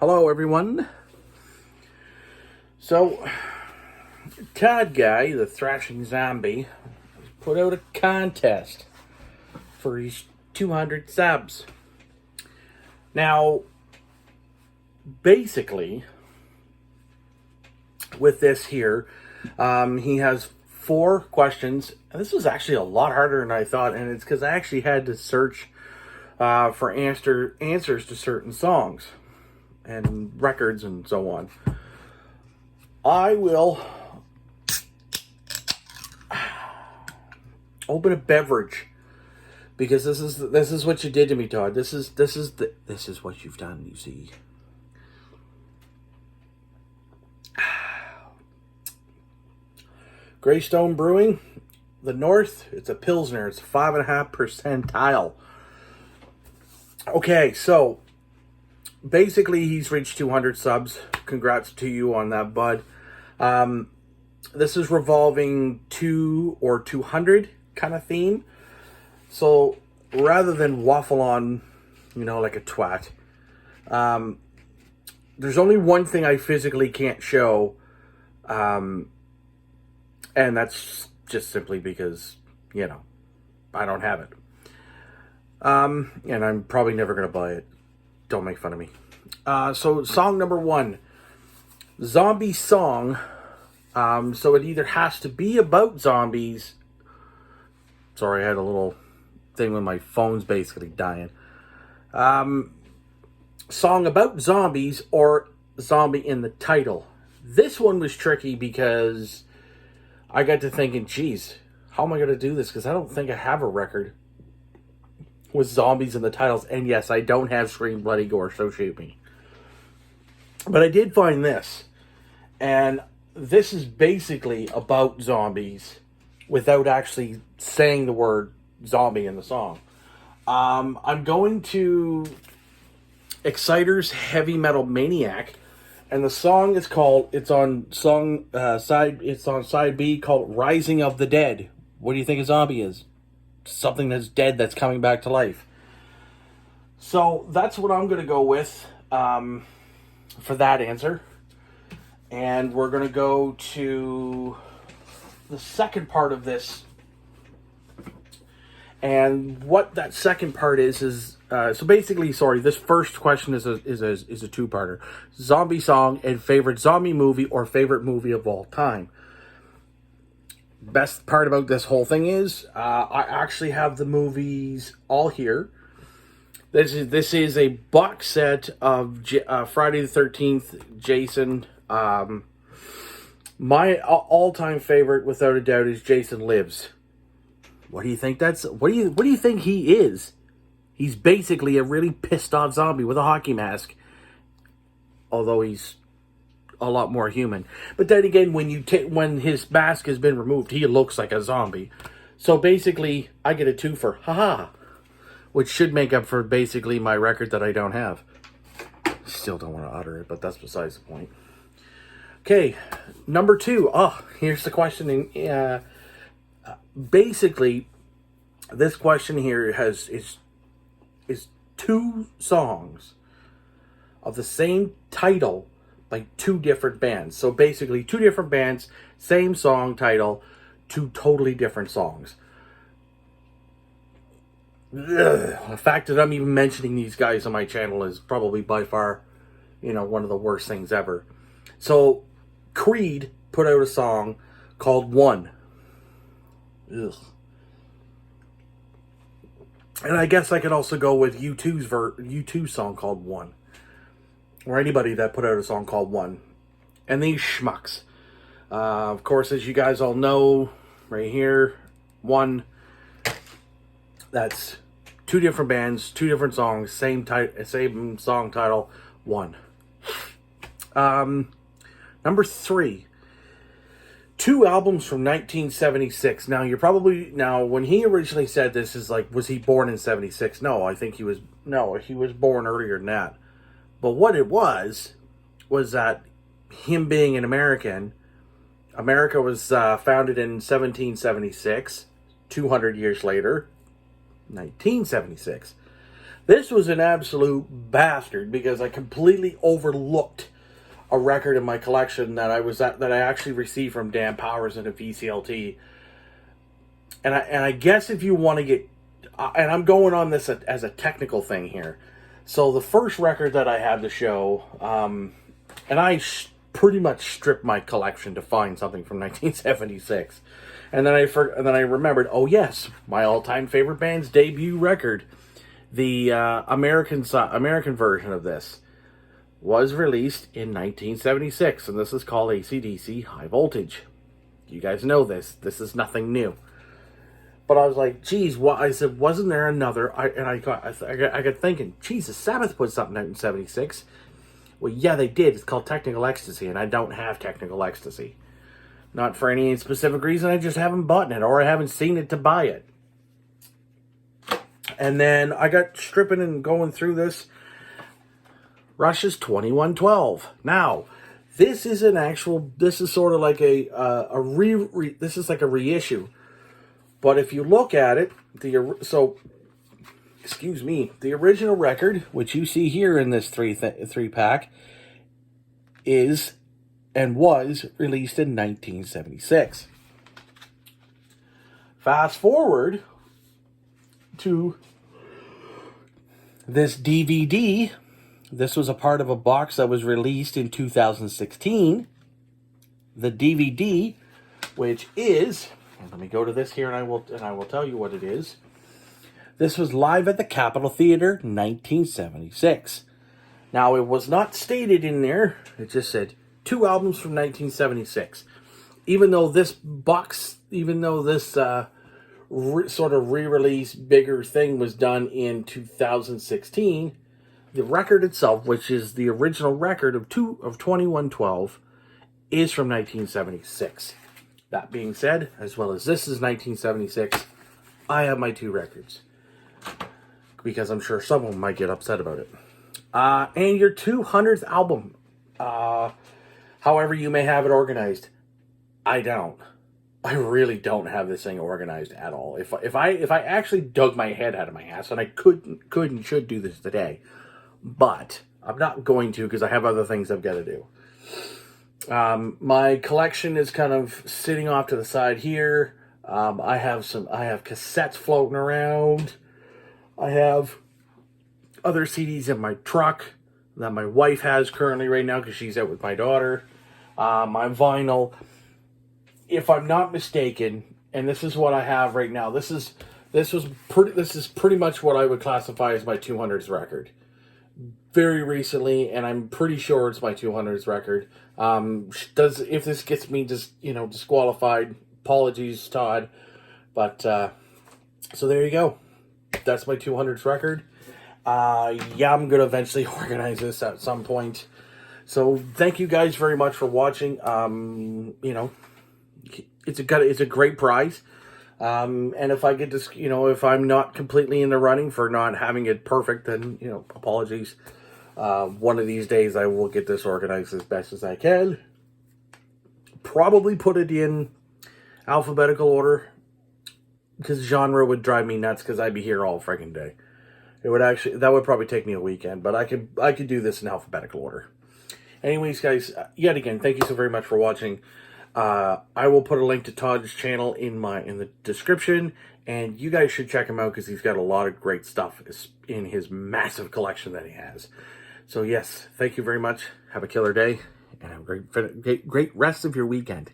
Hello, everyone. So, Todd Guy, the Thrashing Zombie, put out a contest for his 200 subs. Now, basically, with this here, he has 4 questions. And this was actually a lot harder than I thought, and it's because I actually had to search for answers to certain songs and records and so on. I will open a beverage because this is what you did to me, Todd. This is what you've done. You see. Greystone Brewing, the North. It's a Pilsner. It's 5.5 percentile. Okay, so basically he's reached 200 subs. Congrats to you on that, bud. This is revolving 2 or 200 kind of theme. So rather than waffle on, like a twat, there's only one thing I physically can't show. And that's just simply because, I don't have it. And I'm probably never going to buy it. Don't make fun of me. So song number 1, zombie song. So it either has to be about zombies. Sorry, I had a little thing when my phone's basically dying. Song about zombies or zombie in the title. This one was tricky because I got to thinking, geez, how am I going to do this? Because I don't think I have a record with zombies in the titles. And yes, I don't have Scream Bloody Gore, so shoot me. But I did find this. And this is basically about zombies without actually saying the word zombie in the song. I'm going to Exciter's Heavy Metal Maniac. And the song is called, it's on side B called Rising of the Dead. What do you think a zombie is? Something that's dead that's coming back to life. So that's what I'm going to go with for that answer. And we're going to go to the second part of this. And what that second part is so basically, this first question is a 2-parter. Zombie song and favorite zombie movie or favorite movie of all time. Best part about this whole thing is I actually have the movies all here. This is a box set of Friday the 13th, Jason. My all-time favorite, without a doubt, is Jason Lives. What do you think what do you think he is? He's basically a really pissed off zombie with a hockey mask. Although he's a lot more human. But then again, when his mask has been removed, he looks like a zombie. So basically, I get a 2 for haha, which should make up for basically my record that I don't have. Still don't want to utter it, but that's besides the point. Okay, number 2. Here's the question. Basically, this question here is 2 songs of the same title by 2 different bands. So basically, 2 different bands, same song title, 2 totally different songs. The fact that I'm even mentioning these guys on my channel is probably by far, one of the worst things ever. So, Creed put out a song called One. Ugh. And I guess I could also go with U2's song called One. Or anybody that put out a song called One. And these schmucks. Of course, as you guys all know, right here, One. That's 2 different bands, 2 different songs, same song title, One. Number 3. 2 albums from 1976. Now, when he originally said this, is like, was he born in 76? No, I think he was born earlier than that. But what it was that him being an American, America was founded in 1776, 200 years later, 1976. This was an absolute bastard because I completely overlooked a record in my collection that I actually received from Dan Powers in a VCLT. And I guess if you want to get, and I'm going on this as a technical thing here. So the first record that I have to show, and I pretty much stripped my collection to find something from 1976, and then I remembered, oh yes, my all-time favorite band's debut record, the American version of this, was released in 1976, and this is called AC/DC High Voltage. You guys know this. This is nothing new. But I was like, geez, I said, wasn't there another? I got thinking, Jesus, Sabbath put something out in 76. Well, yeah, they did. It's called Technical Ecstasy, and I don't have Technical Ecstasy. Not for any specific reason, I just haven't bought it, or I haven't seen it to buy it. And then I got stripping and going through this. Rush's 2112. Now, this is sort of like this is like a reissue. But if you look at it, the original record, which you see here in this three pack, is and was released in 1976. Fast forward to this DVD. This was a part of a box that was released in 2016. The DVD, which is, let me go to this here, and I will tell you what it is. This was Live at the Capitol Theater, 1976. Now, it was not stated in there. It just said 2 albums from 1976. Even though this sort of re-release bigger thing was done in 2016, the record itself, which is the original record of 2112, is from 1976. That being said, as well as this is 1976, I have my 2 records. Because I'm sure someone might get upset about it. And your 200th album, however you may have it organized, I don't. I really don't have this thing organized at all. If I actually dug my head out of my ass, and I should do this today, but I'm not going to because I have other things I've got to do. My collection is kind of sitting off to the side here. I have cassettes floating around. I have other CDs in my truck that my wife has currently right now because she's out with my daughter. My vinyl, if I'm not mistaken, and this is what I have right now. This is pretty much what I would classify as my 200s record. Very recently, and I'm pretty sure it's my 200s record. If this gets me disqualified, apologies, Todd. But so there you go. That's my 200s record. Yeah, I'm gonna eventually organize this at some point. So thank you guys very much for watching. It's a great prize. And if I get this, if I'm not completely in the running for not having it perfect, then apologies. One of these days I will get this organized as best as I can. Probably put it in alphabetical order, because genre would drive me nuts because I'd be here all freaking day. That would probably take me a weekend, but I could do this in alphabetical order. Anyways, guys, yet again, thank you so very much for watching. I will put a link to Todd's channel in the description, and you guys should check him out because he's got a lot of great stuff in his massive collection that he has. So yes, thank you very much. Have a killer day, and have a great rest of your weekend.